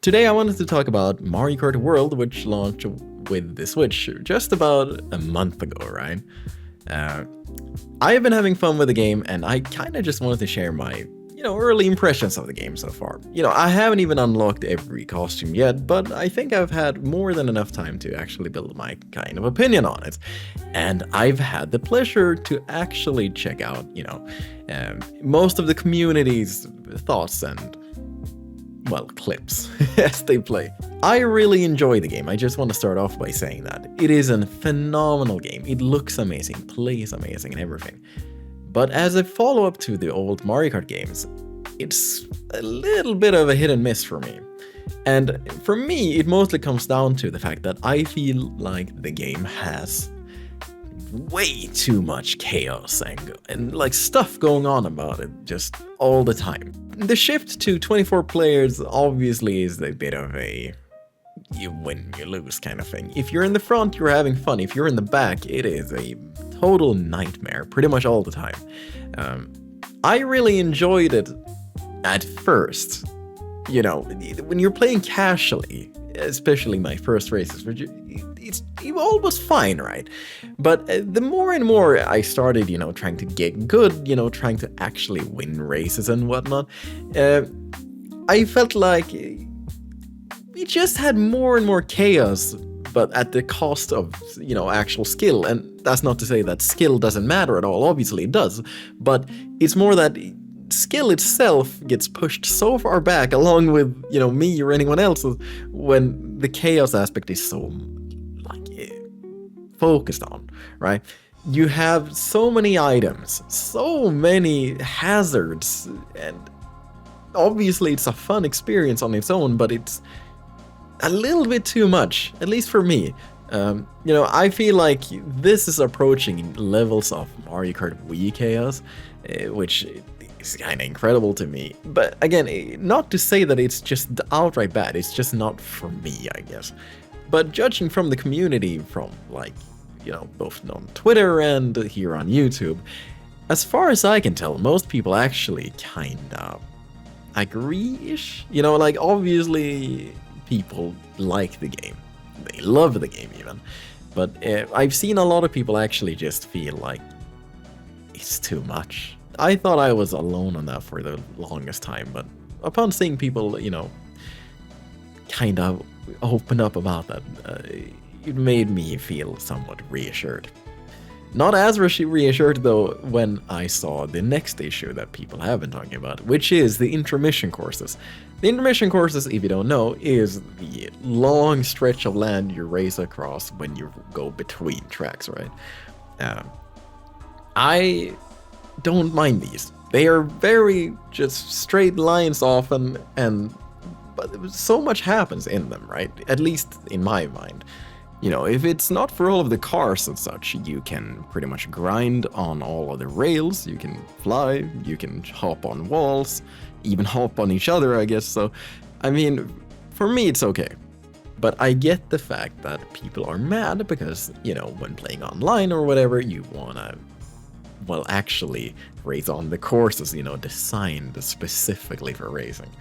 Today I wanted to talk about Mario Kart World, which launched with the Switch just about a month ago, right? Uh, I have been having fun with the game, and I kind of just wanted to share my, early impressions of the game so far. I haven't even unlocked every costume yet, but I think I've had more than enough time to actually build my kind of opinion on it. And I've had the pleasure to actually check out, most of the community's thoughts and clips as they play. I really enjoy the game. I just want to start off by saying that. It is a phenomenal game. It looks amazing, plays amazing, and everything. But as a follow-up to the old Mario Kart games, it's a little bit of a hit and miss for me. And for me, it mostly comes down to the fact that I feel like the game has way too much chaos and like stuff going on about it just all the time. The shift to 24 players obviously is a bit of a you win, you lose kind of thing. If you're in the front, you're having fun. If you're in the back, it is a total nightmare pretty much all the time. I really enjoyed it at first. When you're playing casually, especially my first races, it's almost fine, right? But the more and more I started, trying to get good, trying to actually win races and whatnot, I felt like it just had more and more chaos, but at the cost of, actual skill. And that's not to say that skill doesn't matter at all. Obviously it does, but it's more that skill itself gets pushed so far back along with, me or anyone else when the chaos aspect is so focused on, right? You have so many items, so many hazards, and obviously it's a fun experience on its own, but it's a little bit too much, at least for me. I feel like this is approaching levels of Mario Kart Wii chaos, which is kind of incredible to me. But again, not to say that it's just outright bad, it's just not for me, I guess. But judging from the community, from both on Twitter and here on YouTube, as far as I can tell, most people actually kind of agree-ish. Obviously people like the game. They love the game even. But I've seen a lot of people actually just feel like it's too much. I thought I was alone on that for the longest time, but upon seeing people, kind of open up about that, it made me feel somewhat reassured. Not as reassured though when I saw the next issue that people have been talking about, which is the intermission courses. The intermission courses, if you don't know, is the long stretch of land you race across when you go between tracks, right? I don't mind these. They are very just straight lines often, but so much happens in them, right? At least in my mind. If it's not for all of the cars and such, you can pretty much grind on all of the rails, you can fly, you can hop on walls, even hop on each other, I guess. So, for me, it's okay. But I get the fact that people are mad because, when playing online or whatever, you wanna, actually race on the courses, designed specifically for racing.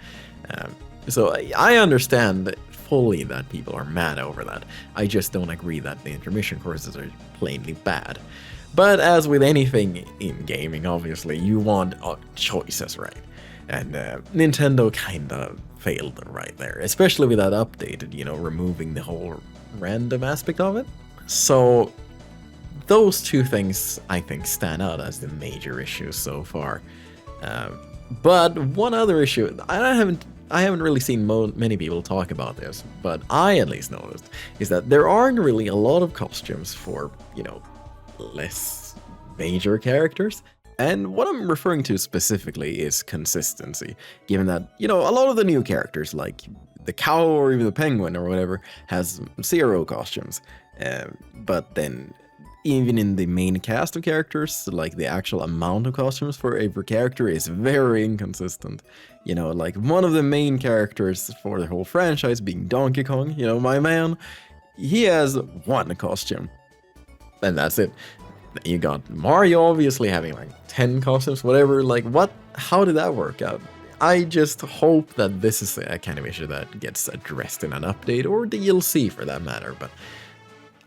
So I understand fully that people are mad over that. I just don't agree that the intermission courses are plainly bad. But as with anything in gaming, obviously, you want choices, right? And Nintendo kinda failed right there, especially with that update, removing the whole random aspect of it. So those two things, I think, stand out as the major issues so far. But one other issue, I haven't really seen many people talk about this, but I at least noticed, is that there aren't really a lot of costumes for, less major characters. And what I'm referring to specifically is consistency, given that, a lot of the new characters, like the cow or even the penguin or whatever, has 0 costumes. But then even in the main cast of characters, like the actual amount of costumes for every character is very inconsistent. Like one of the main characters for the whole franchise being Donkey Kong, my man, he has 1 costume. And that's it. You got Mario obviously having like 10 costumes, whatever. Like what? How did that work out? I just hope that this is a kind of issue that gets addressed in an update or DLC for that matter, but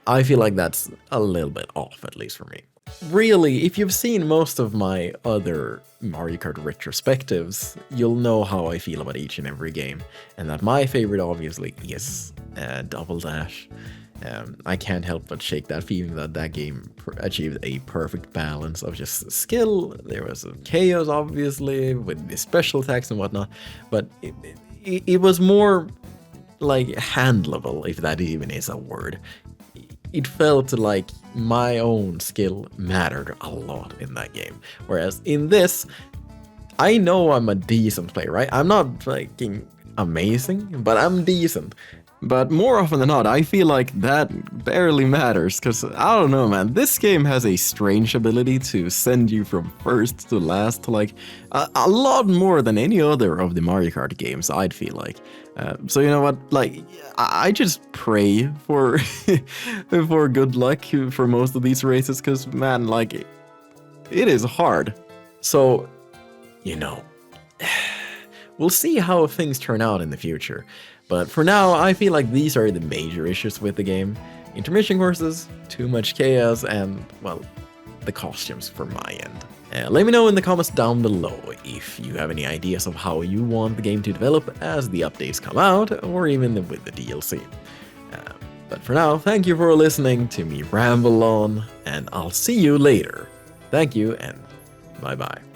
I feel like that's a little bit off, at least for me. Really, if you've seen most of my other Mario Kart retrospectives, you'll know how I feel about each and every game, and that my favorite obviously is Double Dash. I can't help but shake that feeling that that game achieved a perfect balance of just skill. There was chaos, obviously, with the special attacks and whatnot, but it was more like handleable, if that even is a word. It felt like my own skill mattered a lot in that game. Whereas in this, I know I'm a decent player, right? I'm not fucking amazing, but I'm decent. But more often than not, I feel like that barely matters, because I don't know, man, this game has a strange ability to send you from first to last to like a lot more than any other of the Mario Kart games, I'd feel like. So you know what, like, I just pray for for good luck for most of these races, because man, like, it is hard. So, you know, we'll see how things turn out in the future. But for now, I feel like these are the major issues with the game. Intermission courses, too much chaos, and, well, the costumes from my end. Let me know in the comments down below if you have any ideas of how you want the game to develop as the updates come out, or even with the DLC. But for now, thank you for listening to me ramble on, and I'll see you later. Thank you, and bye-bye.